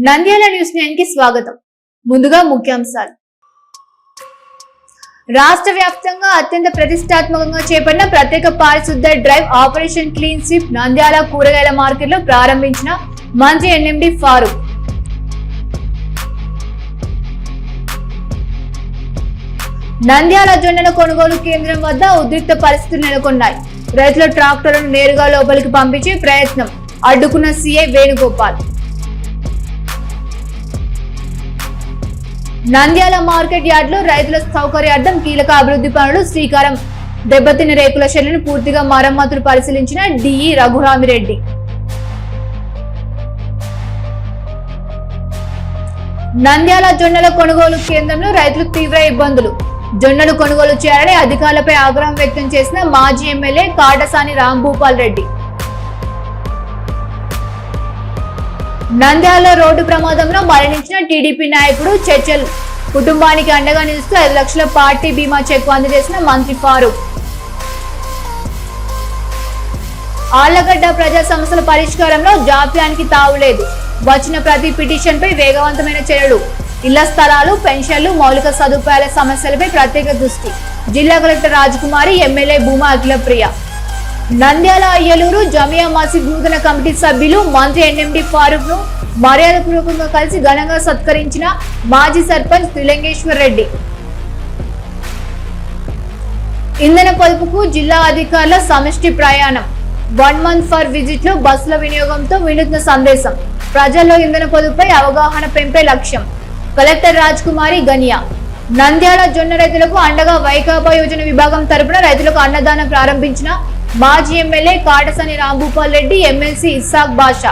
Nandyal news 9 కి స్వాగతం. ముందుగా ముఖ్యాంశాలు. రాష్ట్ర వ్యాప్తంగా అత్యంత ప్రతిష్టాత్మకంగా చేపట్టిన ప్రత్యేక పారిశుద్ధ drive operation clean sweep Nandyal కూరగాయల మార్కెట్లో ప్రారంభించిన మంత్రి ఎన్ఎండి ఫారూక్. నంద్యాల జొన్నల కొనుగోలు కేంద్రం వద్ద ఉద్రిక్త పరిస్థితులు నెలకొన్నాయి. రైతుల ట్రాక్టర్లను నేరుగా లోపలికి పంపించే ప్రయత్నం అడ్డుకున్న CI Venugopal. Nandyal market yard లో రైతుల సౌకర్యార్థం కీలక అభివృద్ధి పనులు శ్రీకారం. దెబ్బతిన్న రేకుల షెడ్లను పూర్తిగా మరమ్మతులు పరిశీలించిన డిఈ రఘురామిరెడ్డి. నంద్యాల జొన్నల కొనుగోలు కేంద్రంలో రైతులు తీవ్ర ఇబ్బందులు. జొన్నలు కొనుగోలు చేయాలని అధికారులపై ఆగ్రహం వ్యక్తం చేసిన మాజీ ఎమ్మెల్యే కాటసాని రాంభూపాల్ రెడ్డి. నంద్యాల రోడ్డు ప్రమాదంలో మరణించిన టీడీపీ నాయకుడు చర్చల్ కుటుంబానికి అండగా నిలుస్తూ 5 లక్షల పార్టీ బీమా చెక్ అందజేసిన మంత్రి ఫారూక్. ఆళ్లగడ్డ ప్రజా సమస్యల పరిష్కారంలో జాప్యానికి తావులేదు. వచ్చిన ప్రతి పిటిషన్ పై వేగవంతమైన చర్యలు. ఇళ్ల స్థలాలు, పెన్షన్లు, మౌలిక సదుపాయాల సమస్యలపై ప్రత్యేక దృష్టి. జిల్లా కలెక్టర్ రాజకుమారి, ఎమ్మెల్యే భూమా అఖిలప్రియ. నంద్యాల అయ్యలూరు జమియా మసీద్ నూతన కమిటీ సభ్యులు మంత్రి ఎన్ఎండి ఫారూక్ ను మర్యాదపూర్వకంగా కలిసి ఘనంగా సత్కరించిన మాజీ సర్పంచ్ త్రిలింగేశ్వర్ రెడ్డి. ఇంధన పొదుపుకు జిల్లా అధికారుల సమిష్టి ప్రయాణం. 1 month ఫర్ విజిట్ లో బస్సుల వినియోగంతో వినూత్న సందేశం. ప్రజల్లో ఇంధన పొదుపుపై అవగాహన పెంపే లక్ష్యం. కలెక్టర్ రాజకుమారి గనియా. నంద్యాల జొన్న రైతులకు అండగా వైకాపా యోజన విభాగం తరపున రైతులకు అన్నదానం ప్రారంభించిన మాజీ ఎమ్మెల్యే కాటసాని రాంభూపాల్ రెడ్డి, ఎమ్మెల్సీ ఇస్సాక్ బాషా.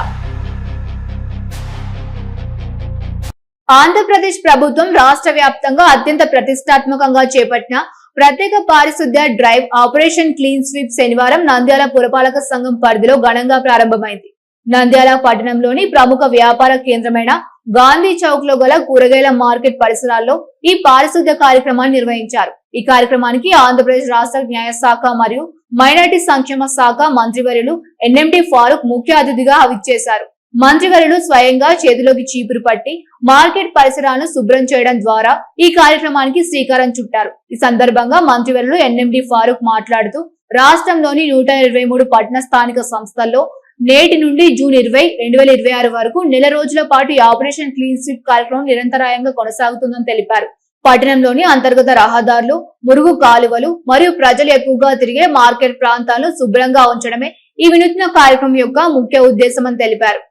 ఆంధ్రప్రదేశ్ ప్రభుత్వం రాష్ట్ర వ్యాప్తంగా అత్యంత ప్రతిష్టాత్మకంగా చేపట్టిన ప్రత్యేక పారిశుద్ధ్య డ్రైవ్ ఆపరేషన్ క్లీన్ స్వీప్ శనివారం నంద్యాల పురపాలక సంఘం పరిధిలో ఘనంగా ప్రారంభమైంది. నంద్యాల పట్టణంలోని ప్రముఖ వ్యాపార కేంద్రమైన గాంధీ చౌక్ లో గల కూరగాయల మార్కెట్ పరిసరాల్లో ఈ పారిశుద్ధ్య కార్యక్రమాన్ని నిర్వహించారు. ఈ కార్యక్రమానికి ఆంధ్రప్రదేశ్ రాష్ట్ర న్యాయశాఖ మరియు మైనార్టీ సంక్షేమ శాఖ మంత్రివర్యులు ఎన్ఎండి ఫారూక్ ముఖ్య అతిథిగా విచ్చేశారు. మంత్రివర్యులు స్వయంగా చేతిలోకి చీపురు పట్టి మార్కెట్ పరిసరాలను శుభ్రం చేయడం ద్వారా ఈ కార్యక్రమానికి శ్రీకారం చుట్టారు. ఈ సందర్భంగా మంత్రివర్యులు ఎన్ఎండి ఫారూక్ మాట్లాడుతూ రాష్ట్రంలోని 123 పట్టణ స్థానిక సంస్థల్లో నేటి నుండి జూన్ 20, 2026 వరకు నెల రోజుల పాటు ఈ ఆపరేషన్ క్లీన్ స్వీప్ కార్యక్రమం నిరంతరాయంగా కొనసాగుతుందని తెలిపారు. పట్టణంలోని అంతర్గత రహదారులు, మురుగు కాలువలు మరియు ప్రజలు ఎక్కువగా తిరిగే మార్కెట్ ప్రాంతాలను శుభ్రంగా ఉంచడమే ఈ వినూత్న కార్యక్రమం యొక్క ముఖ్య ఉద్దేశమని తెలిపారు.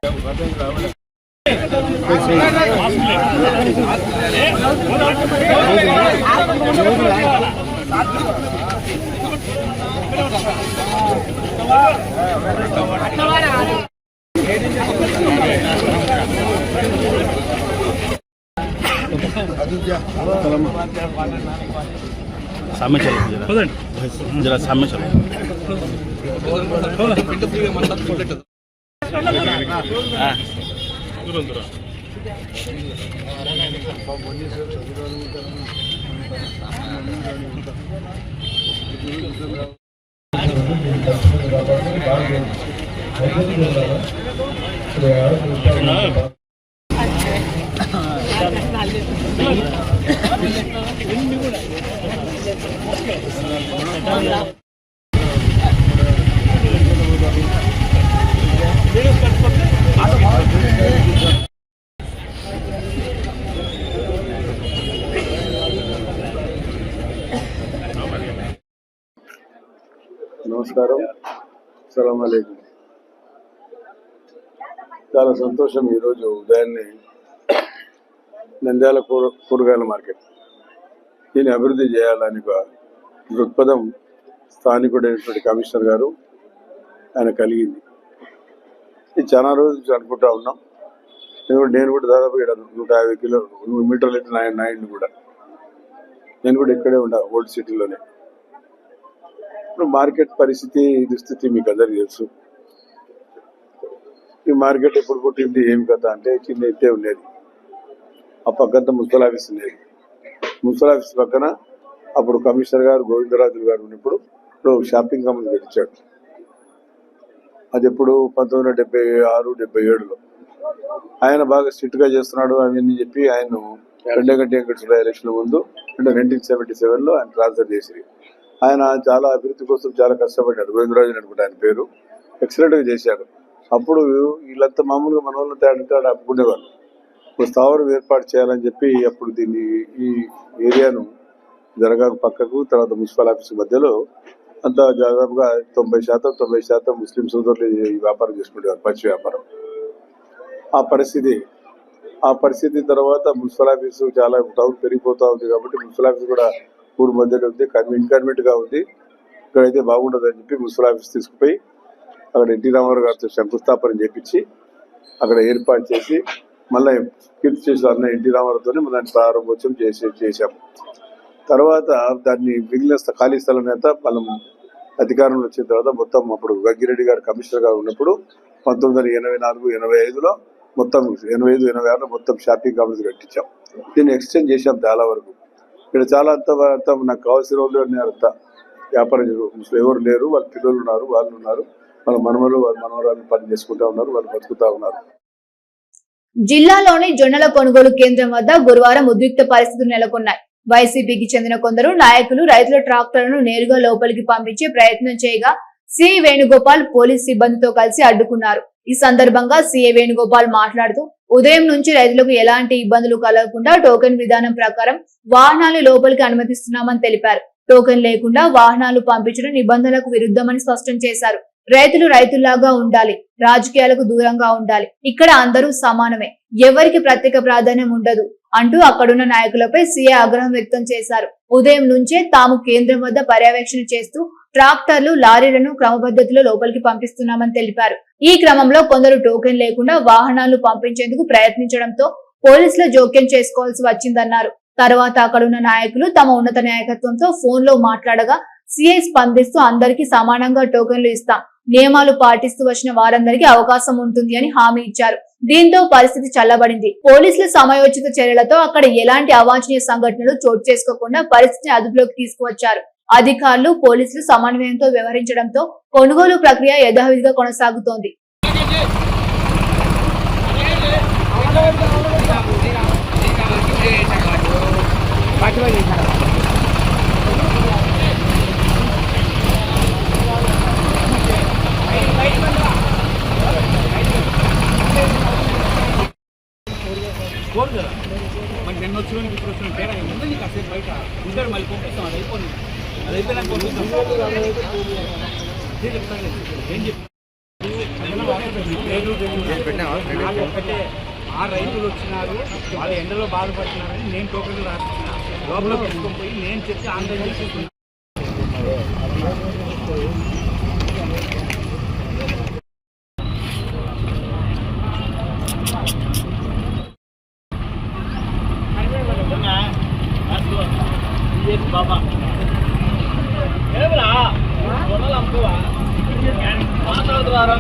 सामने चलो जरा सामने चलो నమస్కారం, అస్సలాము అలైకుం. చాలా సంతోషం. ఈరోజు ఉదయాన్నే నంద్యాల కూరగాయల మార్కెట్ దీన్ని అభివృద్ధి చేయాలని దృక్పథం స్థానికుడైనటువంటి కమిషనర్ గారు ఆయన కలిగింది. ఇది చాలా రోజుల నుంచి అనుకుంటా ఉన్నాం. నేను కూడా దాదాపు 150 మీటర్లు అయితే నాయుడిని కూడా నేను కూడా ఇక్కడే ఉండా, ఓల్డ్ సిటీలోనే. ఇప్పుడు మార్కెట్ పరిస్థితి దుస్థితి మీకు అందరికీ తెలుసు. ఈ మార్కెట్ ఎప్పుడు పుట్టింది, ఏమి కథ అంటే చిన్న ఎత్తే ఉండేది. ఆ పక్కంతా మున్సిపల్ ఆఫీస్ ఉండేది. మున్సిపల్ ఆఫీస్ పక్కన అప్పుడు కమిషనర్ గారు గోవిందరాజులు గారు ఉన్నప్పుడు షాపింగ్ కాంప్లెక్స్ పెట్టించాడు. అది ఎప్పుడు 1976, 77లో ఆయన బాగా స్ట్రిక్ట్ గా చేస్తున్నాడు అవన్నీ చెప్పి ఆయన రెండగంటి వెంకటేశ్వర ఎలక్షన్ ముందు అంటే 1977లో ఆయన ట్రాన్స్ఫర్ చేసి ఆయన చాలా అభివృద్ధి కోసం చాలా కష్టపడ్డాడు. గోవిందరాజు అనుకుంటే ఆయన పేరు, ఎక్సలెంట్ గా చేశాడు. అప్పుడు వీళ్ళంతా మామూలుగా మన వాళ్ళ తేడా అప్పుకునేవాళ్ళు. ఒక స్థావరం ఏర్పాటు చేయాలని చెప్పి అప్పుడు దీన్ని ఈ ఏరియాను దర్గాకు పక్కకు తర్వాత మున్సిపల్ ఆఫీస్ మధ్యలో అంతా దాదాపుగా 90% ముస్లిం సోదరులు ఈ వ్యాపారం చేసుకునేవారు, పచ్చి వ్యాపారం. ఆ పరిస్థితి తర్వాత మున్సిపల్ ఆఫీసు చాలా టౌన్ పెరిగిపోతా ఉంది కాబట్టి మున్సిపల్ ఆఫీస్ కూడా ఊరు మధ్యలో ఉంది, ఇన్కన్వీనియంట్ గా ఉంది. ఇక్కడైతే బాగుండదు అని చెప్పి మున్సిపల్ ఆఫీస్ తీసుకుపోయి అక్కడ ఎన్టీ రామారావు గారితో శంకుస్థాపన చేపించి అక్కడ ఏర్పాటు చేసి మళ్ళీ కీర్తి చేసిన అన్న ఎన్టీ రామారావుతోనే దాన్ని ప్రారంభోత్సవం చేశాము. తర్వాత దాన్ని మిగిలిన ఖాళీ స్థలం నేత మనం అధికారంలో వచ్చిన తర్వాత మొత్తం అప్పుడు గంగిరెడ్డి గారు కమిషనర్ గారు ఉన్నప్పుడు 1984-85లో మొత్తం 85-86లో మొత్తం షాపింగ్ కాంప్లెక్స్ కట్టించాం. దీన్ని ఎక్స్టెండ్ చేసాం చాలా వరకు. ఇక్కడ చాలా అంతా నాకు కావాల్సిన వాళ్ళు అంతా వ్యాపారం ఎవరు లేరు, వాళ్ళ పిల్లలు ఉన్నారు, వాళ్ళు ఉన్నారు, వాళ్ళ మనవరాలు పని చేసుకుంటా ఉన్నారు, వాళ్ళు బతుకుతా ఉన్నారు. జిల్లాలోని జొన్నల కొనుగోలు కేంద్రం వద్ద గురువారం ఉద్రిక్త పరిస్థితులు నెలకొన్నాయి. వైసీపీకి చెందిన కొందరు నాయకులు రైతుల ట్రాక్టర్లను నేరుగా లోపలికి పంపించే ప్రయత్నం చేయగా సిఐ వేణుగోపాల్ పోలీస్ సిబ్బందితో కలిసి అడ్డుకున్నారు. ఈ సందర్భంగా సిఐ వేణుగోపాల్ మాట్లాడుతూ ఉదయం నుంచి రైతులకు ఎలాంటి ఇబ్బందులు కలగకుండా టోకెన్ విధానం ప్రకారం వాహనాలు లోపలికి అనుమతిస్తున్నామని తెలిపారు. టోకెన్ లేకుండా వాహనాలు పంపించడం నిబంధనలకు విరుద్ధమని స్పష్టం చేశారు. రైతులు రైతుల్లాగా ఉండాలి, రాజకీయాలకు దూరంగా ఉండాలి, ఇక్కడ అందరూ సమానమే, ఎవరికి ప్రత్యేక ప్రాధాన్యం ఉండదు అంటూ అక్కడున్న నాయకులపై సీఐ ఆగ్రహం వ్యక్తం చేశారు. ఉదయం నుంచే తాము కేంద్రం వద్ద పర్యవేక్షణ చేస్తూ ట్రాక్టర్లు, లారీలను క్రమపద్ధతిలో లోపలికి పంపిస్తున్నామని తెలిపారు. ఈ క్రమంలో కొందరు టోకెన్ లేకుండా వాహనాలు పంపించేందుకు ప్రయత్నించడంతో పోలీసులు జోక్యం చేసుకోవాల్సి వచ్చిందన్నారు. తర్వాత అక్కడున్న నాయకులు తమ ఉన్నత నాయకత్వంతో ఫోన్ లో మాట్లాడగా సీఐ స్పందిస్తూ అందరికీ సమానంగా టోకెన్లు ఇస్తాం, నియమాలు పాటిస్తూ వచ్చిన వారందరికీ అవకాశం ఉంటుంది అని హామీ ఇచ్చారు. దీంతో పరిస్థితి చల్లబడింది. పోలీసుల సమయోచిత చర్యలతో అక్కడ ఎలాంటి అవాంఛనీయ సంఘటనలు చోటు చేసుకోకుండా పరిస్థితిని అదుపులోకి తీసుకువచ్చారు. అధికారులు, పోలీసులు సమన్వయంతో వ్యవహరించడంతో కొనుగోలు ప్రక్రియ యథావిధిగా కొనసాగుతోంది. నిన్న వచ్చి ఇప్పుడు వచ్చిన తేడా ఏముంది నీకు అసలు బయట ఉంటాడు మళ్ళీ పంపిస్తాం. అది అయిపోయింది, అది అయిపోయినా పంపిస్తాం. ఏం చెప్పి ఒకటే ఆ రైతులు వచ్చినారు, వాళ్ళు ఎండలో బాధపడుతున్నారని నేను టోకెన్లు రాస్తున్నా, లోపల పెట్టుకొని పోయి నేను చెప్పి ఆన్లైన్ చేసుకుంటున్నాను. బాబా మాట్లాడుతున్నారా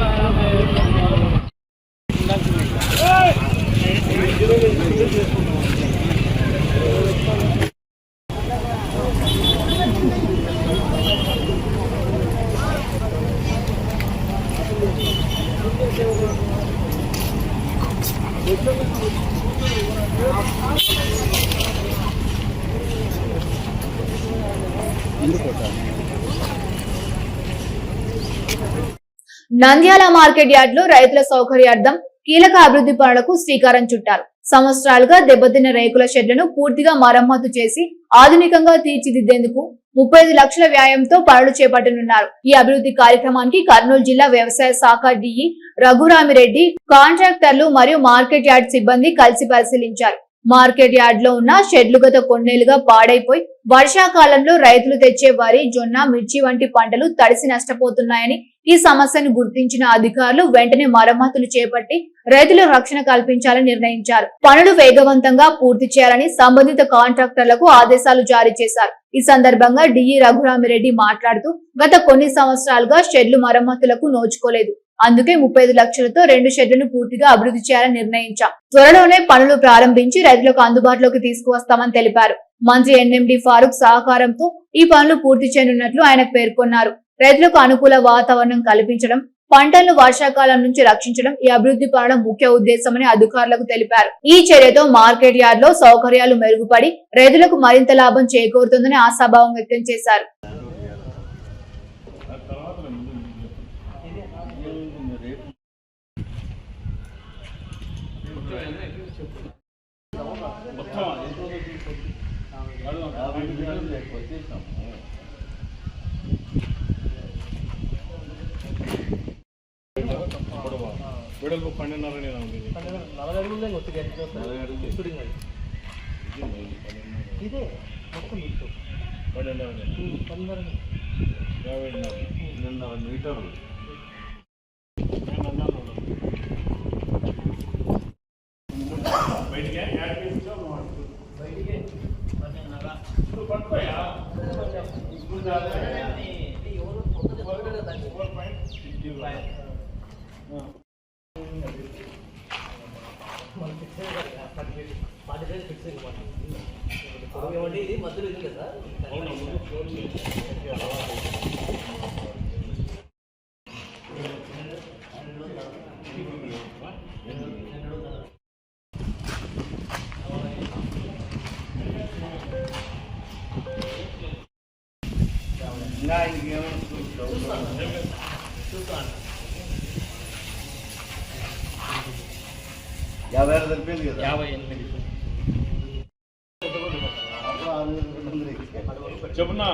నంద్యాల మార్కెట్ యార్డ్ లో రైతుల సౌకర్యార్థం కీలక అభివృద్ధి పనులకు శ్రీకారం చుట్టారు. సంవత్సరాలుగా దెబ్బతిన్న రేకుల షెడ్లను పూర్తిగా మరమ్మతు చేసి ఆధునికంగా తీర్చిదిద్దేందుకు 35 లక్షల వ్యయంతో పనులు చేపట్టనున్నారు. ఈ అభివృద్ధి కార్యక్రమానికి కర్నూలు జిల్లా వ్యవసాయ శాఖ డిఈ రఘురామిరెడ్డి, కాంట్రాక్టర్లు మరియు మార్కెట్ యార్డ్ సిబ్బంది కలిసి పరిశీలించారు. మార్కెట్ యార్డ్ లో ఉన్న షెడ్లు గత కొన్నేళ్లుగా పాడైపోయి వర్షాకాలంలో రైతులు తెచ్చే వరి, జొన్న, మిర్చి వంటి పంటలు తడిసి నష్టపోతున్నాయని ఈ సమస్యను గుర్తించిన అధికారులు వెంటనే మరమ్మతులు చేపట్టి రైతుల రక్షణ కల్పించాలని నిర్ణయించారు. పనులు వేగవంతంగా పూర్తి చేయాలని సంబంధిత కాంట్రాక్టర్లకు ఆదేశాలు జారీ చేశారు. ఈ సందర్భంగా డిఈ రఘురామిరెడ్డి మాట్లాడుతూ గత కొన్ని సంవత్సరాలుగా షెడ్లు మరమ్మతులకు నోచుకోలేదు. అందుకే 35 లక్షలతో 2 షెడ్లను పూర్తిగా అభివృద్ధి చేయాలని నిర్ణయించాం. త్వరలోనే పనులు ప్రారంభించి రైతులకు అందుబాటులోకి తీసుకువస్తామని తెలిపారు. మంత్రి ఎన్ఎండి ఫారూక్ సహకారంతో ఈ పనులు పూర్తి చేయనున్నట్లు ఆయన పేర్కొన్నారు. రైతులకు అనుకూల వాతావరణం కల్పించడం, పంటలను వర్షాకాలం నుంచి రక్షించడం ఈ అభివృద్ధి పనుల ముఖ్య ఉద్దేశమని అధికారులకు తెలిపారు. ఈ చర్యతో మార్కెట్ యార్డ్ లో సౌకర్యాలు మెరుగుపడి రైతులకు మరింత లాభం చేకూరుతుందని ఆశాభావం వ్యక్తం చేశారు. వెడల్పు 12.5 ఉంది. 40 అడుగులు వచ్చి ఇదే మొత్తం మీటర్లు ఇది మధ్యలో ఇది కదా. యాభై ఆరు సరిపోయింది కదా. 58 చెప్పున్నా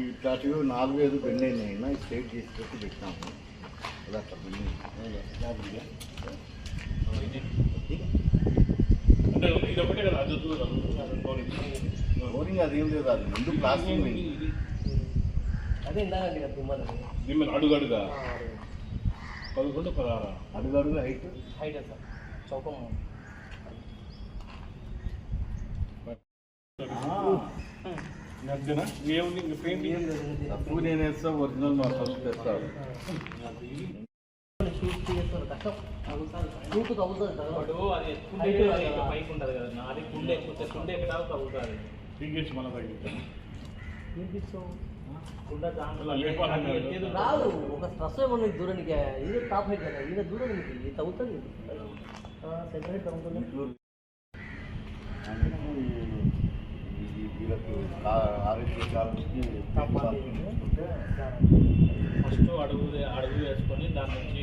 ఇట్లాంటివి 4-5 బెండ్ అయినా స్ట్రైట్ చేసి పెట్టి పెట్టినాము. అది అట్లా బెండ్ అంటే ఇది ఒకటే కదా. బోరింగ్ అదేం లేదు, అది ముందు ప్లాస్టింగ్ అదే ఇందాకండి దిమ్మలు అడుగడుగా 11-16 అడుగు హైట్ సార్ చౌకం మధ్యన ఏముంది ఇంకా పెయింట్ తప్పు నేను వేస్తా, ఒరిజినల్ మా ఫస్ట్ తెస్తాడు. పైకి ఉంటుంది కదా, అది కుండే కుండే ఎక్కడ తగ్గుతుంది. టీకేసి మన తగ్గుతుంది రాదు. ఒక స్ట్రెస్ ఏమన్నా దూరానికి ఇది టాప్ హైట్ కదా, ఇది దూరానికి ఇది తగ్గుతుంది. సెంటర్ హైట్ తగ్గుతుంది. వీళ్ళకి ఆరోగ్య కాలకి ఫస్ట్ అడుగు వేసుకొని దాని నుంచి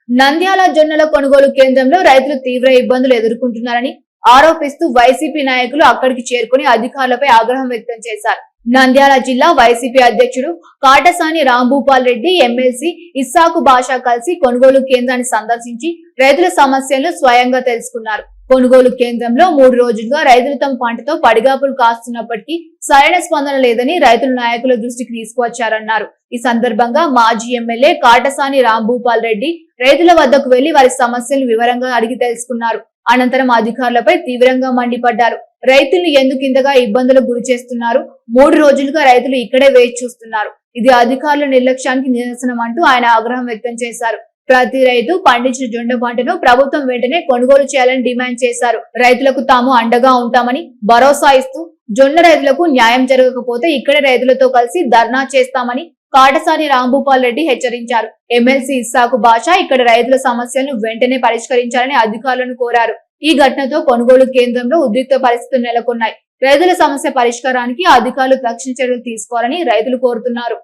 నంద్యాల జొన్నల కొనుగోలు కేంద్రంలో రైతులు తీవ్ర ఇబ్బందులు ఎదుర్కొంటున్నారని ఆరోపిస్తూ వైసీపీ నాయకులు అక్కడికి చేరుకుని అధికారులపై ఆగ్రహం వ్యక్తం చేశారు. నంద్యాల జిల్లా వైసీపీ అధ్యక్షుడు కాటసాని రాంభూపాల్ రెడ్డి, ఎమ్మెల్సీ ఇస్సాకు బాషా కలిసి కొనుగోలు కేంద్రాన్ని సందర్శించి రైతుల సమస్యలను స్వయంగా తెలుసుకున్నారు. కొనుగోలు కేంద్రంలో 3 రోజులుగా రైతులు తమ పంటతో పడిగాపులు కాస్తున్నప్పటికీ సరైన స్పందన లేదని రైతుల నాయకుల దృష్టికి తీసుకువచ్చారన్నారు. ఈ సందర్భంగా మాజీ ఎమ్మెల్యే కాటసాని రాంభూపాల్ రెడ్డి రైతుల వద్దకు వెళ్లి వారి సమస్యలను వివరంగా అడిగి తెలుసుకున్నారు. అనంతరం అధికారులపై తీవ్రంగా మండిపడ్డారు. రైతులను ఎందుకు ఇంతగా ఇబ్బందులకు గురి చేస్తున్నారు? 3 రోజులుగా రైతులు ఇక్కడే వేచి చూస్తున్నారు. ఇది అధికారుల నిర్లక్ష్యానికి నిదర్శనం అంటూ ఆయన ఆగ్రహం వ్యక్తం చేశారు. ప్రతి రైతు పండించిన జొన్న పంటను ప్రభుత్వం వెంటనే కొనుగోలు చేయాలని డిమాండ్ చేశారు. రైతులకు తాము అండగా ఉంటామని భరోసా ఇస్తూ జొన్న రైతులకు న్యాయం జరగకపోతే ఇక్కడే రైతులతో కలిసి ధర్నా చేస్తామని కాటసాని రాంభూపాల్ రెడ్డి హెచ్చరించారు. ఎమ్మెల్సీ ఇస్సాకు బాషా ఇక్కడ రైతుల సమస్యలను వెంటనే పరిష్కరించాలని అధికారులను కోరారు. ఈ ఘటనతో కొనుగోలు కేంద్రంలో ఉద్రిక్త పరిస్థితులు నెలకొన్నాయి. రైతుల సమస్య పరిష్కారానికి అధికారులు తక్షణ చర్యలు తీసుకోవాలని రైతులు కోరుతున్నారు.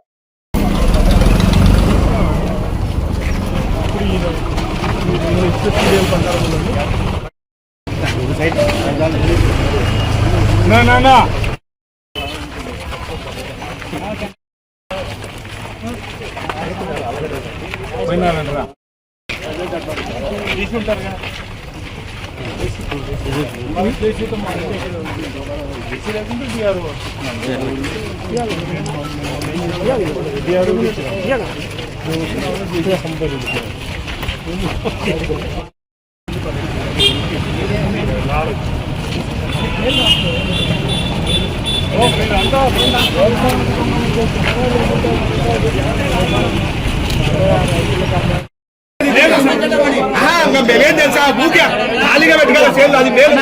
మేమేం తెలుసా ఊరికే ఖాళీగా పెట్టుకోవాలి సేల్ అది మేలు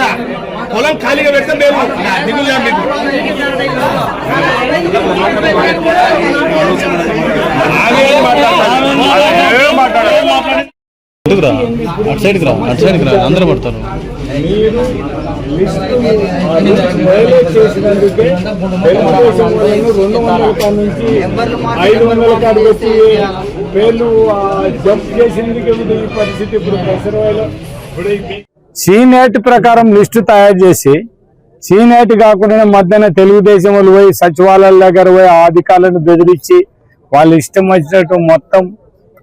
పొలం ఖాళీగా పెడితే మేము దిగులు మీకు అటు సైడ్కి రా అందరూ పడతారు. మీరు లిస్టు వైలేట్ చేసినందుకే తెలుగుదేశం వాళ్ళు 200 రూపాయల నుంచి 500 కాడికి వచ్చి పేర్లు జంప్ చేసేందుకు ఈ పరిస్థితి ఇప్పుడు దసరాలో. సీనేట్ ప్రకారం లిస్టు తయారు చేసి సీనేట్ కాకుండా మధ్యాహ్నం తెలుగుదేశం వాళ్ళు పోయి సచివాలయాల దగ్గర పోయి ఆ అధికారులను బెదిరించి వాళ్ళు ఇష్టం వచ్చినట్టు మొత్తం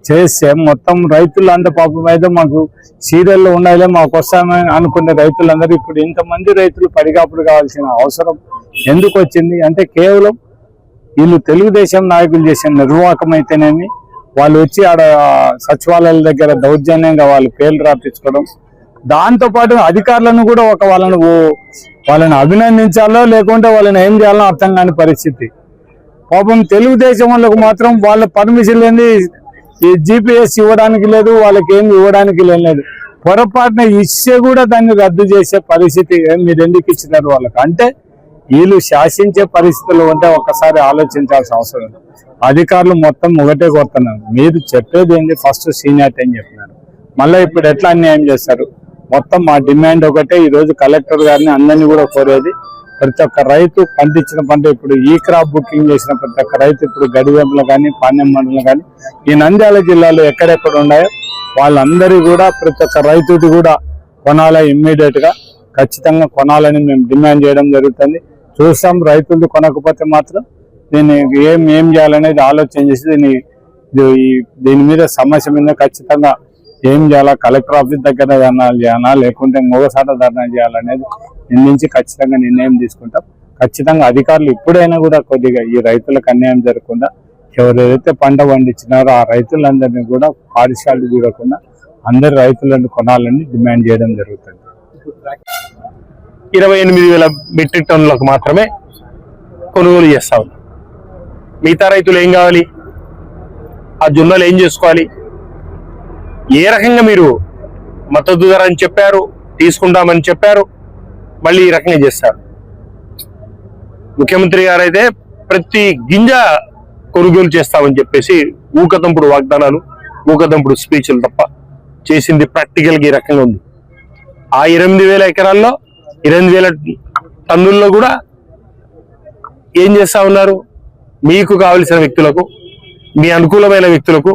చేస్తే మొత్తం రైతులంతా పాపం అయితే మాకు సీరియల్లో ఉండాలి మాకు వస్తామని అనుకునే రైతులందరూ ఇప్పుడు ఇంతమంది రైతులు పడిగాపుడు కావాల్సిన అవసరం ఎందుకు వచ్చింది అంటే కేవలం వీళ్ళు తెలుగుదేశం నాయకులు చేసిన నిర్వాహకం అయితేనేమి వాళ్ళు వచ్చి ఆడ సచివాలయాల దగ్గర దౌర్జన్యంగా వాళ్ళు పేర్లు రాపించుకోవడం, దాంతోపాటు అధికారులను కూడా వాళ్ళని అభినందించాలో లేకుంటే వాళ్ళని ఏం చేయాలో అర్థం కాని పరిస్థితి. పాపం తెలుగుదేశం వాళ్ళకు మాత్రం వాళ్ళ పర్మిషన్ లేని ఈ GPS ఇవ్వడానికి లేదు, వాళ్ళకి ఏమి ఇవ్వడానికి లేదు. పొరపాటున ఇస్తే కూడా దాన్ని రద్దు చేసే పరిస్థితి మీరు ఎందుకు ఇచ్చినారు వాళ్ళకి అంటే వీళ్ళు శాసించే పరిస్థితులు ఉంటే ఒక్కసారి ఆలోచించాల్సిన అవసరం ఉంది. అధికారులు మొత్తం ఒకటే కోరుతున్నారు, మీరు చెప్పేది ఏంటి ఫస్ట్ సీనియర్ అని చెప్పినారు, మళ్ళీ ఇప్పుడు ఎట్లా అన్యాయం చేస్తారు. మొత్తం మా డిమాండ్ ఒకటే, ఈ రోజు కలెక్టర్ గారిని అందరినీ కూడా కోరేది ప్రతి ఒక్క రైతు పండించిన పంట ఇప్పుడు ఈ క్రాప్ బుకింగ్ చేసిన ప్రతి ఒక్క రైతు ఇప్పుడు గడివేంలో కానీ పాణ్యం మండలం కానీ ఈ నంద్యాల జిల్లాలో ఎక్కడెక్కడ ఉన్నాయో వాళ్ళందరూ కూడా ప్రతి ఒక్క రైతుది కూడా కొనాలా, ఇమ్మీడియట్ గా ఖచ్చితంగా కొనాలని మేము డిమాండ్ చేయడం జరుగుతుంది. చూస్తాం రైతులు కొనకపోతే మాత్రం దీన్ని ఏం చేయాలనేది ఆలోచన చేసి దీని మీద సమస్య మీద ఖచ్చితంగా ఏం చేయాలా, కలెక్టర్ ఆఫీస్ దగ్గర ధర్నాలు చేయాలా లేకుంటే మొగసాట ధర్నా చేయాలనేది నుంచి ఖచ్చితంగా నిర్ణయం తీసుకుంటాం. ఖచ్చితంగా అధికారులు ఇప్పుడైనా కూడా కొద్దిగా ఈ రైతులకు అన్యాయం జరగకుండా ఎవరైతే పంట పండించినారో ఆ రైతులందరినీ కూడా పాఠశాలలు చూడకుండా అందరు రైతులను కొనాలని డిమాండ్ చేయడం జరుగుతుంది. 28,000 మెట్రిక్ టన్నులకు మాత్రమే కొనుగోలు చేస్తా ఉన్నాం. మిగతా రైతులు ఏం కావాలి, ఆ జొన్నలు ఏం చేసుకోవాలి, ఏ రకంగా మీరు మద్దతు ధర అని చెప్పారు, తీసుకుంటామని చెప్పారు, మళ్ళీ ఈ రకంగా చేస్తారు. ముఖ్యమంత్రి గారు అయితే ప్రతి గింజ కొనుగోలు చేస్తామని చెప్పేసి ఊకదంపుడు వాగ్దానాలు, ఊకదంపుడు స్పీచ్లు తప్ప చేసింది ప్రాక్టికల్గా ఈ రకంగా ఉంది. ఆ 8,000 ఎకరాల్లో 8,000 టన్నుల్లో కూడా ఏం చేస్తా ఉన్నారు, మీకు కావలసిన వ్యక్తులకు, మీ అనుకూలమైన వ్యక్తులకు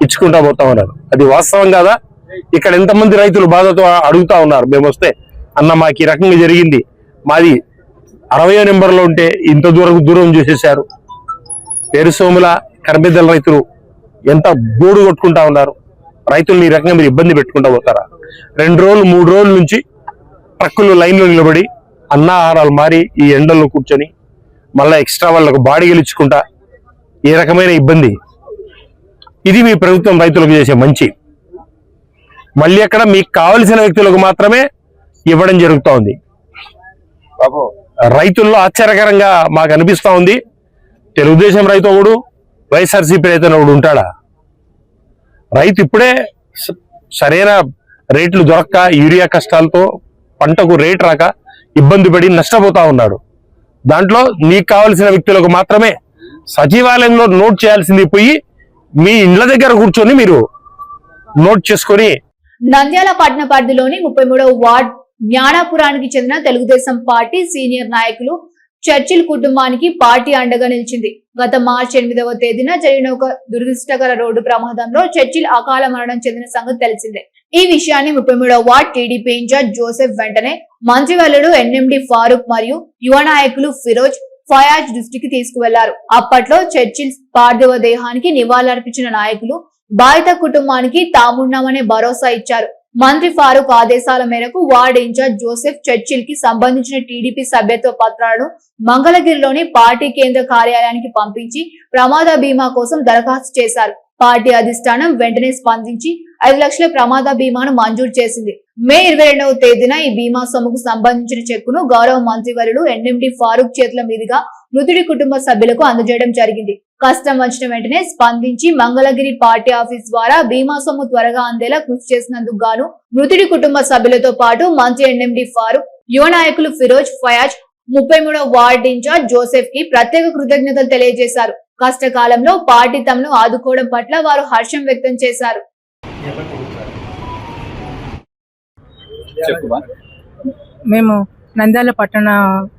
ఇచ్చుకుంటా పోతా ఉన్నారు. అది వాస్తవం కాదా? ఇక్కడ ఎంతమంది రైతులు బాధతో అడుగుతా ఉన్నారు, మేము వస్తే అన్న మాకు ఈ రకంగా జరిగింది, మాది 60వ నెంబర్లో ఉంటే ఇంత దూరం చేసేసారు. పేరుసోముల కర్బిద్దల రైతులు ఎంత బోడు కొట్టుకుంటా ఉన్నారు. రైతులను ఈ రకంగా మీరు ఇబ్బంది పెట్టుకుంటా పోతారా? 2 రోజులు 3 రోజుల నుంచి ట్రక్కులు లైన్లో నిలబడి అన్నాహారాలు మారి ఈ ఎండల్లో కూర్చొని మళ్ళీ ఎక్స్ట్రా వాళ్ళకు బాడీలు ఇచ్చుకుంటా ఏ రకమైన ఇబ్బంది. ఇది మీ ప్రభుత్వం రైతులకు చేసే మంచి. మళ్ళీ అక్కడ మీకు కావలసిన వ్యక్తులకు మాత్రమే ఇవ్వడం జరుగుతూ ఉంది. రైతుల్లో ఆశ్చర్యకరంగా మాకు అనిపిస్తూ ఉంది, తెలుగుదేశం రైతు ఒకడు, వైఎస్ఆర్సీపీ రైతు ఒకడు ఉంటాడా? రైతు ఇప్పుడే సరైన రేట్లు దొరక్క యూరియా కష్టాలతో పంటకు రేట్ రాక ఇబ్బంది పడి నష్టపోతా ఉన్నాడు. దాంట్లో నీకు కావలసిన వ్యక్తులకు మాత్రమే సచివాలయంలో నోట్ చేయాల్సింది పోయి మీ ఇండ్ల దగ్గర కూర్చొని మీరు నోట్ చేసుకొని. నంద్యాల పట్టణ పరిధిలోని 33వ వార్డ్ జ్ఞానాపురానికి చెందిన తెలుగుదేశం పార్టీ సీనియర్ నాయకులు చర్చిల్ కుటుంబానికి పార్టీ అండగా నిలిచింది. గత మార్చి 8వ తేదీన జరిగిన ఒక దురదృష్టకర రోడ్డు ప్రమాదంలో చర్చిల్ అకాల మరణం చెందిన సంగతి తెలిసిందే. ఈ విషయాన్ని 33వ వార్డ్ టీడీపీ ఇన్ఛార్జ్ జోసెఫ్ వెంటనే మంత్రివర్యుడు ఎన్ఎండి ఫారూక్ మరియు యువ నాయకులు ఫిరోజ్ ఫయాజ్ దృష్టికి తీసుకువెళ్లారు. అప్పట్లో చర్చిల్ పార్థివ దేహానికి నివాళులర్పించిన నాయకులు బాధిత కుటుంబానికి తామున్నామనే భరోసా ఇచ్చారు. మంత్రి ఫారూక్ ఆదేశాల మేరకు వార్డ్ ఇన్ఛార్జ్ జోసెఫ్ చర్చిల్ కి సంబంధించిన టీడీపీ సభ్యత్వ పత్రాలను మంగళగిరిలోని పార్టీ కేంద్ర కార్యాలయానికి పంపించి ప్రమాద బీమా కోసం దరఖాస్తు చేశారు. పార్టీ అధిష్టానం వెంటనే స్పందించి 5 లక్షల ప్రమాద బీమాను మంజూరు చేసింది. మే 22వ తేదీన ఈ బీమా సొమ్ముకు సంబంధించిన చెక్కును గౌరవ మంత్రివర్యుడు ఎన్ఎండి ఫారూక్ చేతుల మీదుగా మృతుడి కుటుంబ సభ్యులకు అందజేయడం జరిగింది. కష్టం వచ్చిన వెంటనే స్పందించి మంగళగిరి పార్టీ ఆఫీస్ ద్వారా బీమా సొమ్ము త్వరగా అందేలా కృషి చేసినందుకు గాను మృతుడి కుటుంబ సభ్యులతో పాటు మంత్రి ఎన్ఎండి ఫారూక్ యువ నాయకులు ఫిరోజ్, ఫయాజ్, 33వ వార్డ్ ఇన్ఛార్జ్ జోసెఫ్ కి ప్రత్యేక కృతజ్ఞతలు తెలియజేశారు. కష్టకాలంలో పార్టీ తమను ఆదుకోవడం పట్ల వారు హర్షం వ్యక్తం చేశారు. మేము నంద్యాల పట్టణ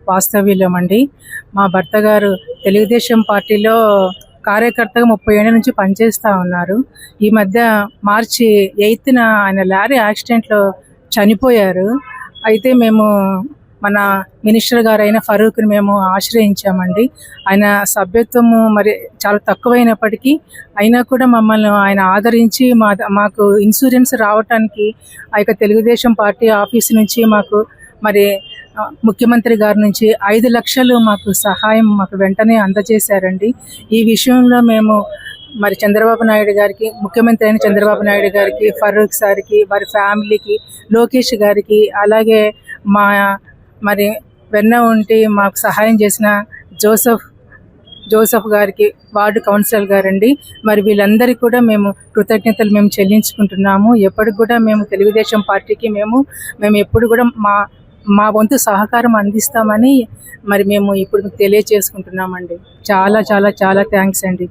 వాస్తవ్యులమండి. మా భర్త గారు తెలుగుదేశం పార్టీలో కార్యకర్తగా 30 ఏళ్ల నుంచి పనిచేస్తూ ఉన్నారు. ఈ మధ్య మార్చి 8న ఆయన లారీ యాక్సిడెంట్లో చనిపోయారు. అయితే మేము మన మినిస్టర్ గారు అయిన ఫరూక్ని మేము ఆశ్రయించామండి. ఆయన సభ్యత్వము మరి చాలా తక్కువైనప్పటికీ అయినా కూడా మమ్మల్ని ఆయన ఆదరించి మాకు ఇన్సూరెన్స్ రావటానికి ఆ యొక్క తెలుగుదేశం పార్టీ ఆఫీస్ నుంచి మాకు మరి ముఖ్యమంత్రి గారి నుంచి 5 లక్షలు మాకు సహాయం మాకు వెంటనే అందజేశారండి. ఈ విషయంలో మేము మరి చంద్రబాబు నాయుడు గారికి, ముఖ్యమంత్రి అయిన చంద్రబాబు నాయుడు గారికి, ఫరూక్ సార్కి, వారి ఫ్యామిలీకి, లోకేష్ గారికి, అలాగే మా మరి వెన్న ఉండి మాకు సహాయం చేసిన జోసెఫ్ గారికి, వార్డు కౌన్సిలర్ గారండి, మరి వీళ్ళందరికీ కూడా మేము కృతజ్ఞతలు మేము చెల్లించుకుంటున్నాము. ఎప్పటికి కూడా మేము తెలుగుదేశం పార్టీకి మేము ఎప్పుడు కూడా మా వంతు సహకారం అందిస్తామని మరి మేము ఇప్పుడు తెలియజేసుకుంటున్నామండి. చాలా చాలా చాలా థ్యాంక్స్ అండి.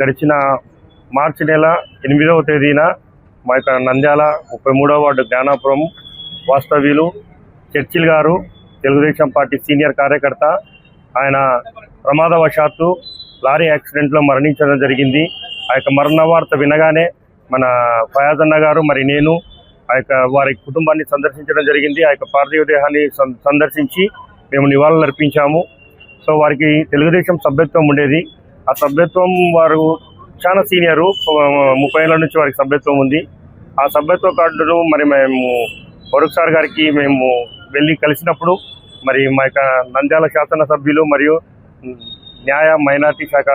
గడిచిన మార్చి నెల 8వ తేదీన మా యొక్క నంద్యాల 33వ వార్డు జ్ఞానాపురం వాస్తవ్యులు చర్చిల్ గారు, తెలుగుదేశం పార్టీ సీనియర్ కార్యకర్త, ఆయన ప్రమాదవశాత్తు లారీ యాక్సిడెంట్లో మరణించడం జరిగింది. ఆ యొక్క మరణ వార్త వినగానే మన ఫయాజ్ అన్న గారు మరి నేను ఆ యొక్క వారి కుటుంబాన్ని సందర్శించడం జరిగింది. ఆ యొక్క పార్థివ దేహాన్ని సందర్శించి మేము నివాళులు అర్పించాము. సో వారికి తెలుగుదేశం సభ్యత్వం ఉండేది. ఆ సభ్యత్వం వారు చాలా సీనియరు, 30 ఏళ్ళ నుంచి వారికి సభ్యత్వం ఉంది. ఆ సభ్యత్వ కార్డును మరి మేము ఫరూక్ సార్ గారికి మేము వెళ్ళి కలిసినప్పుడు మరి మా యొక్క నంద్యాల శాసనసభ్యులు మరియు న్యాయ మైనార్టీ శాఖ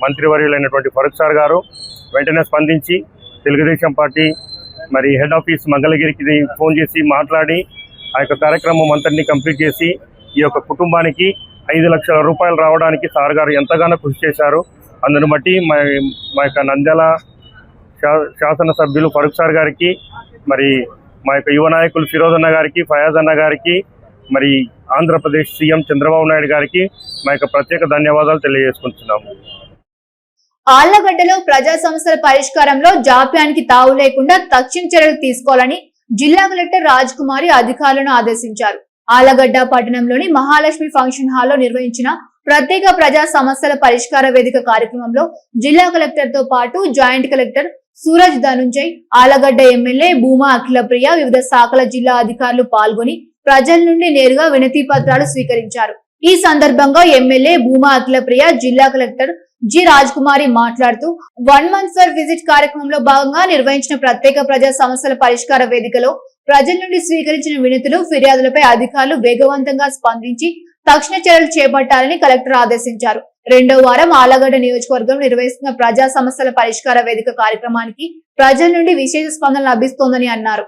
మంత్రివర్యులైనటువంటి ఫరూక్ సార్ గారు వెంటనే స్పందించి తెలుగుదేశం పార్టీ మరి హెడ్ ఆఫీస్ మంగళగిరికి ఫోన్ చేసి మాట్లాడి ఆ యొక్క కార్యక్రమం అంతటినీ కంప్లీట్ చేసి ఈ యొక్క కుటుంబానికి 5 లక్షల రూపాయలు రావడానికి సార్ గారు ఎంతగానో కృషి చేశారు. అందును బట్టి మా యొక్క నంద్యాల శాసనసభ్యులు ఫరూక్ సార్ గారికి, మరి మా యొక్క యువ నాయకులు ఫిరోజ్ అన్న గారికి, ఫయాజ్ అన్న గారికి, మరి ఆంధ్రప్రదేశ్ సీఎం చంద్రబాబు నాయుడు గారికి మా యొక్క ప్రత్యేక ధన్యవాదాలు తెలియజేసుకుంటున్నాము. ఆళ్లగడ్డలో ప్రజా సమస్యల పరిష్కారంలో జాప్యానికి తావు లేకుండా తక్షణ చర్యలు తీసుకోవాలని జిల్లా కలెక్టర్ రాజ్ కుమారి అధికారులను ఆదేశించారు. ఆళ్లగడ్డ పట్టణంలోని మహాలక్ష్మి ఫంక్షన్ హాల్లో నిర్వహించిన ప్రత్యేక ప్రజా సమస్యల పరిష్కార వేదిక కార్యక్రమంలో జిల్లా కలెక్టర్ తో పాటు joint collector Suraj Dhanunjay, Allagadda MLA Bhuma Akhilapriya, వివిధ శాఖల జిల్లా అధికారులు పాల్గొని ప్రజల నుండి నేరుగా వినతి పత్రాలు స్వీకరించారు. ఈ సందర్భంగా ఎమ్మెల్యే భూమా అఖిలప్రియ, జిల్లా కలెక్టర్ జి రాజ్ కుమారి మాట్లాడుతూ 1 మంత్ ఫర్ విజిట్ కార్యక్రమంలో భాగంగా నిర్వహించిన ప్రత్యేక ప్రజా సమస్యల పరిష్కార వేదికలో ప్రజల నుండి స్వీకరించిన వినతులు, ఫిర్యాదులపై అధికారులు వేగవంతంగా స్పందించి తక్షణ చర్యలు చేపట్టాలని కలెక్టర్ ఆదేశించారు. 2వ వారం ఆళ్లగడ్డ నియోజకవర్గం నిర్వహిస్తున్న ప్రజా సమస్యల పరిష్కార వేదిక కార్యక్రమానికి ప్రజల నుండి విశేష స్పందన లభిస్తోందని అన్నారు.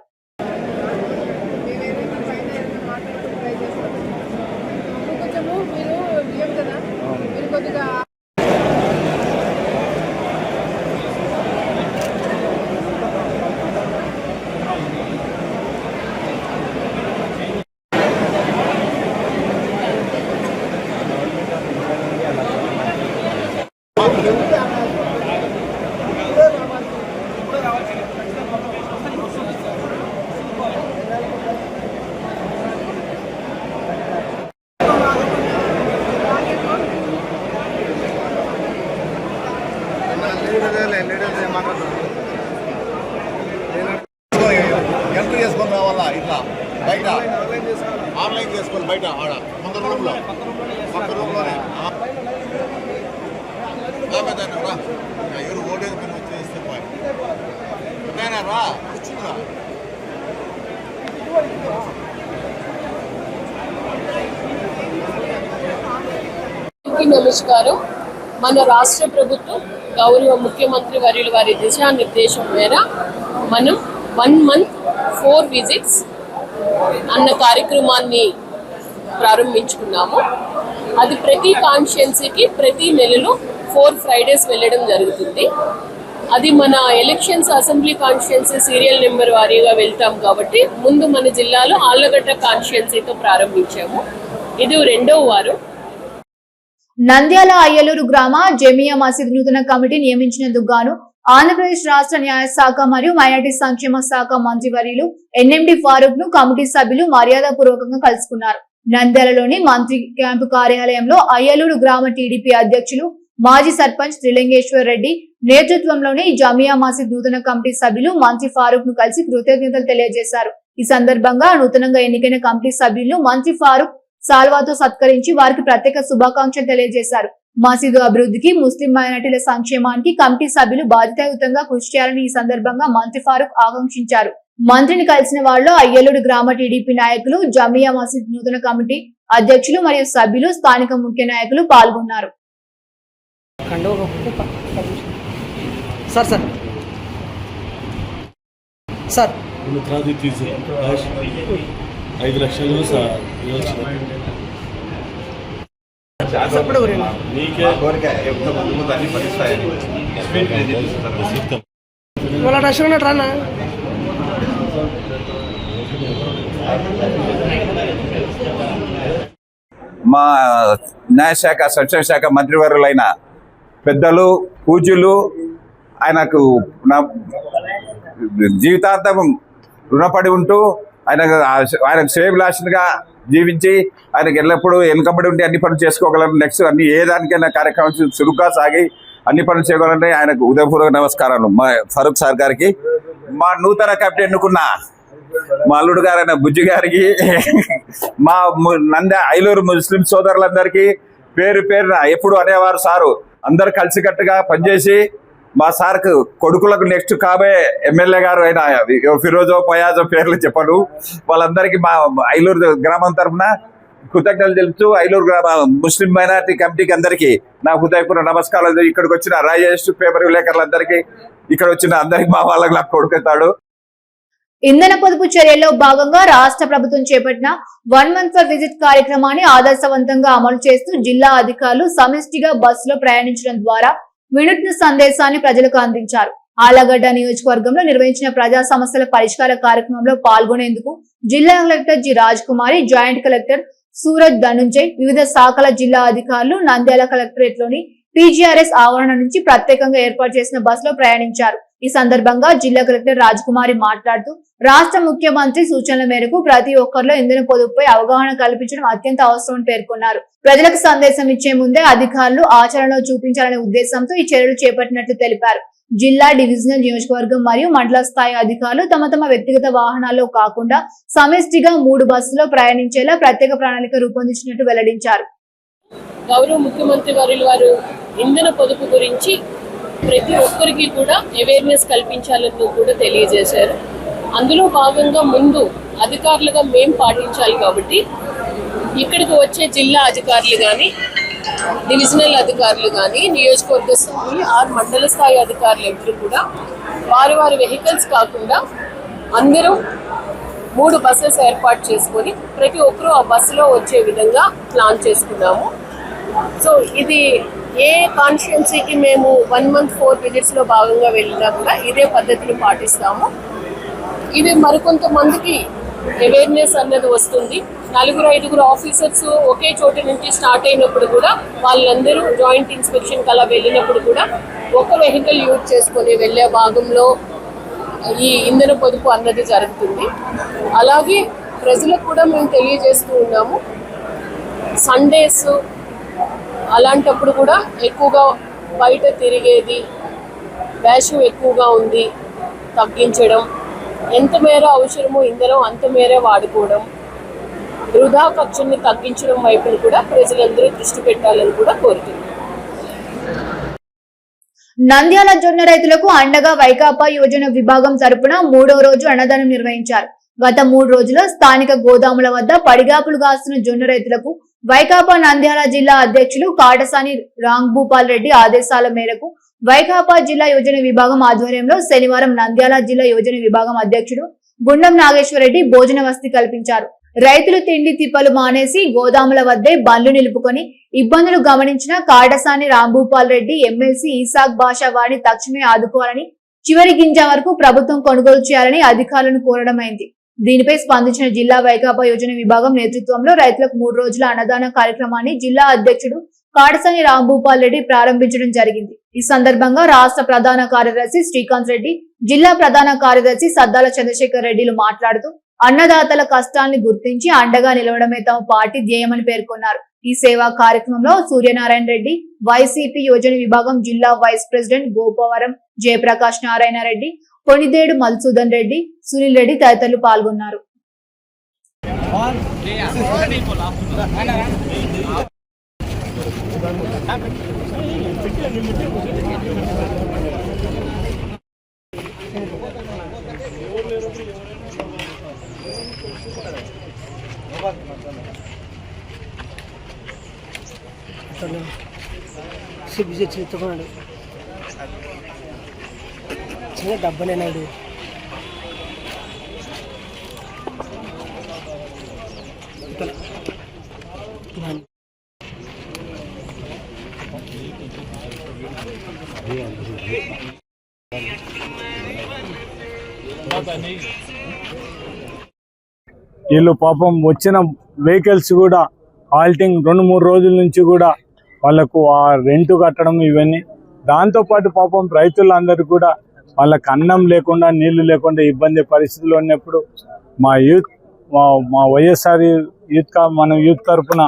ఎంట్రీ చేసుకొని రావాలా, ఇట్లా బయట ఆన్లైన్ చేసుకొని బయట ఆడ ముందు రూమ్లో పక్క రూమ్లోనే రా ఎవరు ఓడేది పని వచ్చేస్తే రా కూర్చుందిరా. నమస్కారం. మన రాష్ట్ర ప్రభుత్వం గౌరవ ముఖ్యమంత్రి వర్యుల వారి దిశానిర్దేశం మేర మనం 1 మంత్ 4 విజిట్స్ అన్న కార్యక్రమాన్ని ప్రారంభించుకున్నాము. అది ప్రతి కాన్స్టిట్యున్సీకి ప్రతి నెలలో 4 ఫ్రైడేస్ వెళ్ళడం జరుగుతుంది. అది మన elections assembly constituency serial number వారీగా వెళ్తాం కాబట్టి ముందు మన జిల్లాలో ఆళ్లగడ్డ కాన్స్టిట్యున్సీతో ప్రారంభించాము. ఇది 2వ వారం. నంద్యాల అయ్యలూరు గ్రామ జమియా మసీద్ నూతన కమిటీ నియమించినందుకు గాను ఆంధ్రప్రదేశ్ రాష్ట్ర న్యాయ శాఖ మరియు మైనార్టీ సంక్షేమ శాఖ మంత్రివర్యులు ఎన్ఎండి ఫారూక్ ను కమిటీ సభ్యులు మర్యాదపూర్వకంగా కలుసుకున్నారు. నంద్యాలలోని మంత్రి క్యాంపు కార్యాలయంలో అయ్యలూరు గ్రామ టీడీపీ అధ్యక్షులు మాజీ సర్పంచ్ త్రిలింగేశ్వర్ రెడ్డి నేతృత్వంలోని జమియా మసీద్ నూతన కమిటీ సభ్యులు మంత్రి ఫారూక్ ను కలిసి కృతజ్ఞతలు తెలియజేశారు. ఈ సందర్భంగా నూతనంగా ఎన్నికైన కమిటీ సభ్యులను మంత్రి ఫారూక్ సాల్వాతో సత్కరించి వారికి ప్రత్యేక శుభాకాంక్షలు తెలియజేశారు. మసీదు అభివృద్ధికి, ముస్లిం మైనార్టీల సంక్షేమానికి కమిటీ సభ్యులు బాధ్యతాయుతంగా కృషి చేయాలని ఈ సందర్భంగా మంత్రి ఫారూక్ ఆకాంక్షించారు. మంత్రిని కలిసిన వారిలో అయ్యలూరు గ్రామ టీడీపీ నాయకులు, జమియా మసీద్ నూతన కమిటీ అధ్యక్షులు మరియు సభ్యులు, స్థానిక ముఖ్య నాయకులు పాల్గొన్నారు. సార్ 5 లక్షలు నీకే కోరిక ముందు అన్ని పరిస్థితి మా న్యాయశాఖ సంక్షేమ శాఖ మంత్రివర్యులైన పెద్దలు, పూజ్యులు, ఆయనకు నా జీవితాంతం రుణపడి ఉంటూ ఆయనకు శ్రేయభిలాషునిగా జీవించి ఆయనకు ఎల్లప్పుడూ వెనుకబడి ఉండి అన్ని పనులు చేసుకోగలను. నెక్స్ట్ అన్ని ఏ దానికైనా కార్యక్రమం చురుగ్గా సాగి అన్ని పనులు చేయగలంటే ఆయనకు ఉదయపూర్వక నమస్కారాలు. మా ఫరూక్ సార్ గారికి, మా నూతన కమిటీ ఎన్నుకున్న మా అల్లుడు గారైన బుజ్జి గారికి, మా ఐలూరు ముస్లిం సోదరులందరికీ పేరు పేరున ఎప్పుడు అనేవారు సారు, అందరు కలిసికట్టుగా పనిచేసి మా సార్కు కొడుకులకు నెక్స్ట్ కాబోయే ఎమ్మెల్యే గారు అయిన ఫిరోజో పయాజో పేర్లు చెప్పను, వాళ్ళందరికీ మా ఐలూరు గ్రామం తరఫున కృతజ్ఞతలు తెలుపుతూ ఐలూరు గ్రామ ముస్లిం మైనార్టీ కమిటీకి అందరికీ నా హృదయపూర్వక నమస్కారాలు. ఇక్కడికి వచ్చిన రాజేష్ పేపర్ విలేకరులందరికీ, ఇక్కడ వచ్చిన అందరికి మా వాళ్ళకి నాకు కొడుకుతాడు. ఇంధన పొదుపు చర్యల్లో భాగంగా రాష్ట్ర ప్రభుత్వం చేపట్టిన 1 month for visit కార్యక్రమాన్ని ఆదర్శవంతంగా అమలు చేస్తూ జిల్లా అధికారులు సమిష్టిగా బస్సులో ప్రయాణించడం ద్వారా వినూత్న సందేశాన్ని ప్రజలకు అందించారు. ఆళ్లగడ్డ నియోజకవర్గంలో నిర్వహించిన ప్రజా సమస్యల పరిష్కార కార్యక్రమంలో పాల్గొనేందుకు జిల్లా కలెక్టర్ జి రాజ్ కుమారి, జాయింట్ కలెక్టర్ సూరజ్ ధనుంజయ్, వివిధ శాఖల జిల్లా అధికారులు నంద్యాల కలెక్టరేట్ లోని టీజీఆర్ఎస్ ఆవరణ నుంచి ప్రత్యేకంగా ఏర్పాటు చేసిన బస్సులో ప్రయాణించారు. ఈ సందర్భంగా జిల్లా కలెక్టర్ రాజ్ కుమారి మాట్లాడుతూ రాష్ట్ర ముఖ్యమంత్రి సూచనల మేరకు ప్రతి ఒక్కరిలో ఇంధన పొదుపుపై అవగాహన కల్పించడం అత్యంత అవసరమని పేర్కొన్నారు. ప్రజలకు సందేశం ఇచ్చే ముందే అధికారులు ఆచరణలో చూపించాలనే ఉద్దేశంతో ఈ చర్యలు చేపట్టినట్లు తెలిపారు. జిల్లా, డివిజనల్, నియోజకవర్గం మరియు మండల స్థాయి అధికారులు తమ తమ వ్యక్తిగత వాహనాల్లో కాకుండా సమిష్టిగా 3 బస్సులో ప్రయాణించేలా ప్రత్యేక ప్రణాళిక రూపొందించినట్టు వెల్లడించారు. గౌరవ ముఖ్యమంత్రి వారు ఇంధన పొదుపు గురించి ప్రతి ఒక్కరికి కూడా అవేర్నెస్ కల్పించాలని కూడా తెలియజేశారు. అందులో భాగంగా ముందు అధికారులుగా మేము పాటించాలి కాబట్టి ఇక్కడికి వచ్చే జిల్లా అధికారులు కానీ, డివిజనల్ అధికారులు కానీ, నియోజకవర్గ స్థాయి మండల స్థాయి అధికారులు ఎవరు కూడా వారి వారి వెహికల్స్ కాకుండా అందరూ 3 బస్సెస్ ఏర్పాటు చేసుకొని ప్రతి ఒక్కరూ ఆ బస్సులో వచ్చే విధంగా ప్లాన్ చేసుకున్నాము. సో ఇది ఏ కాన్స్టిట్యున్సీకి మేము 1 month 4 visitsలో భాగంగా వెళ్ళినా కూడా ఇదే పద్ధతిని పాటిస్తాము. ఇది మరికొంతమందికి అవేర్నెస్ అన్నది వస్తుంది. 4-5 ఆఫీసర్స్ ఒకే చోటు నుంచి స్టార్ట్ అయినప్పుడు కూడా వాళ్ళందరూ జాయింట్ ఇన్స్పెక్షన్ అలా వెళ్ళినప్పుడు కూడా ఒక వెహికల్ యూజ్ చేసుకొని వెళ్ళే భాగంలో ఈ ఇంధన పొదుపు అన్నది జరుగుతుంది. అలాగే ప్రజలకు కూడా మేము తెలియజేస్తూ ఉన్నాము, సండేస్ అలాంటప్పుడు కూడా ఎక్కువగా బయట తిరిగేది, వేషం ఎక్కువగా ఉంది తగ్గించడం, ఎంత మేర అవసరమో ఇంధనం అంత మేరే వాడుకోవడం, వృధా ఖర్చుల్ని తగ్గించడం వైపును కూడా ప్రజలందరూ దృష్టి పెట్టాలని కూడా కోరుతున్నాం. నంద్యాల జొన్న రైతులకు అండగా వైకాపా యోజన విభాగం తరపున 3వ రోజు అన్నదానం నిర్వహించారు. గత 3 రోజుల్లో స్థానిక గోదాముల వద్ద పడిగాపులు కాస్తున్న జొన్న రైతులకు వైకాపా నంద్యాల జిల్లా అధ్యక్షులు కాటసాని రాంభూపాల్ రెడ్డి ఆదేశాల మేరకు వైకాపా జిల్లా యోజన విభాగం ఆధ్వర్యంలో శనివారం నంద్యాల జిల్లా యోజన విభాగం అధ్యక్షుడు గుండం నాగేశ్వరరెడ్డి భోజన వసతి కల్పించారు. రైతులు తిండి తిప్పలు మానేసి గోదాముల వద్దే బండ్లు నిలుపుకొని ఇబ్బందులు గమనించిన కాడసాని రాంభూపాల్ రెడ్డి ఎమ్మెల్సీ ఇసాక్ బాషా వారిని తక్షణమే ఆదుకోవాలని చివరి గింజ వరకు ప్రభుత్వం కొనుగోలు చేయాలని అధికారులను కోరడమైంది. దీనిపై స్పందించిన జిల్లా వైకాపా యోజన విభాగం నేతృత్వంలో రైతులకు 3 రోజుల అన్నదాన కార్యక్రమాన్ని జిల్లా అధ్యక్షుడు కాడసాని రాంభూపాల్ రెడ్డి ప్రారంభించడం జరిగింది. ఈ సందర్భంగా రాష్ట్ర ప్రధాన కార్యదర్శి శ్రీకాంత్ రెడ్డి, జిల్లా ప్రధాన కార్యదర్శి సద్దాల చంద్రశేఖర్ రెడ్డిలు మాట్లాడుతూ అన్నదాతల కష్టాన్ని గుర్తించి అండగా నిలవడమే తమ పార్టీ ధ్యేయమని పేర్కొన్నారు. ఈ సేవా కార్యక్రమంలో సూర్యనారాయణ రెడ్డి, వైసీపీ యోజన విభాగం జిల్లా వైస్ ప్రెసిడెంట్ గోపవరం జయప్రకాష్ నారాయణ రెడ్డి, కొనిదేడు మధుసూదన్ రెడ్డి, సునీల్ రెడ్డి తదితరులు పాల్గొన్నారు. చెప్తున్నాడు చిన్న డబ్బనేనాడు వీళ్ళు పాపం వచ్చిన వెహికల్స్ కూడా హాల్టింగ్ 2-3 రోజుల నుంచి కూడా వాళ్ళకు ఆ రెంట్ కట్టడం ఇవన్నీ, దాంతోపాటు పాపం రైతులందరూ కూడా వాళ్ళకి అన్నం లేకుండా నీళ్లు లేకుండా ఇబ్బంది పరిస్థితుల్లో ఉన్నప్పుడు మా వైఎస్ఆర్ యూత్ తరఫున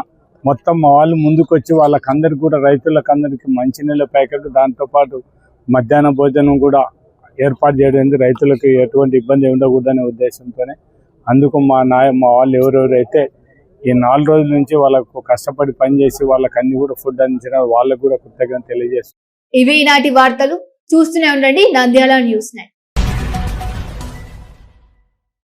మొత్తం మా వాళ్ళు ముందుకొచ్చి వాళ్ళకందరికి కూడా రైతులకందరికీ మంచినీళ్ళ ప్యాకెట్, దాంతోపాటు మధ్యాహ్న భోజనం కూడా ఏర్పాటు చేయడం, రైతులకు ఎటువంటి ఇబ్బంది ఉండకూడదనే ఉద్దేశంతోనే అందుకు మా వాళ్ళు ఎవరెవరైతే ఈ 4 రోజుల నుంచి వాళ్ళకు కష్టపడి పనిచేసి వాళ్ళకి అన్ని కూడా ఫుడ్ అందించిన వాళ్ళకు కూడా కృతజ్ఞత తెలియజేస్తారు. ఇవి ఈనాటి వార్తలు. చూస్తూనే ఉండండి నంద్యాల న్యూస్ 9.